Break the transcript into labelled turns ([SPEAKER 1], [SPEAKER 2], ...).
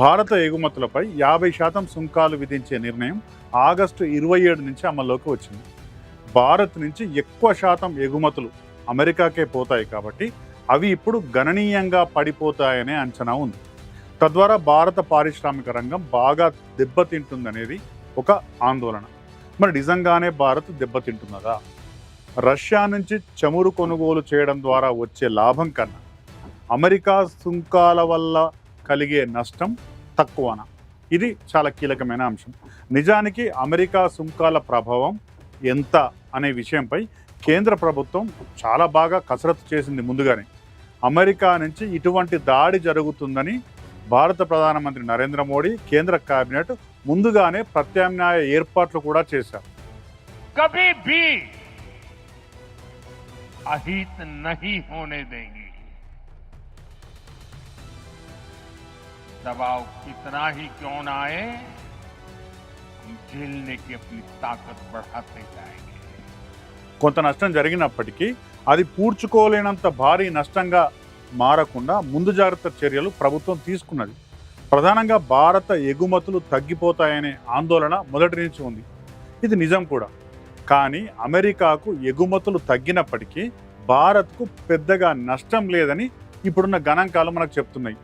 [SPEAKER 1] భారత ఎగుమతులపై 50% సుంకాలు విధించే నిర్ణయం ఆగస్టు 27 నుంచి అమల్లోకి వచ్చింది. భారత్ నుంచి ఎక్కువ శాతం ఎగుమతులు అమెరికాకే పోతాయి కాబట్టి అవి ఇప్పుడు గణనీయంగా పడిపోతాయనే అంచనా ఉంది. తద్వారా భారత పారిశ్రామిక రంగం బాగా దెబ్బతింటుందనేది ఒక ఆందోళన. మరి నిజంగానే భారత్ దెబ్బతింటున్నదా? రష్యా నుంచి చమురు కొనుగోలు చేయడం ద్వారా వచ్చే లాభం కన్నా అమెరికా సుంకాల వల్ల కలిగే నష్టం తక్కువనా? ఇది చాలా కీలకమైన అంశం. నిజానికి అమెరికా సుంకాల ప్రభావం ఎంత అనే విషయంపై కేంద్ర ప్రభుత్వం చాలా బాగా కసరత్తు చేసింది ముందుగానే. అమెరికా నుంచి ఇటువంటి దాడి జరుగుతుందని భారత ప్రధానమంత్రి నరేంద్ర మోడీ, కేంద్ర కేబినెట్ ముందుగానే ప్రత్యామ్నాయ ఏర్పాట్లు కూడా చేశారు.
[SPEAKER 2] कभी भी अहित नहीं होने देंगे। दबाव कितना ही क्यों ना आए, हम झेलने की अपनी ताकत बढ़ाते जाएंगे।
[SPEAKER 1] కొంత నష్టం జరిగినప్పటికీ అది పూడ్చుకోలేనంత భారీ నష్టంగా మారకుండా ముందు జాగ్రత్త చర్యలు ప్రభుత్వం తీసుకున్నది. ప్రధానంగా భారత ఎగుమతులు తగ్గిపోతాయనే ఆందోళన మొదటి నుంచి ఉంది. ఇది నిజం కూడా. కానీ అమెరికాకు ఎగుమతులు తగ్గినప్పటికీ భారత్కు పెద్దగా నష్టం లేదని ఇప్పుడున్న గణాంకాలు మనకు చెప్తున్నాయి.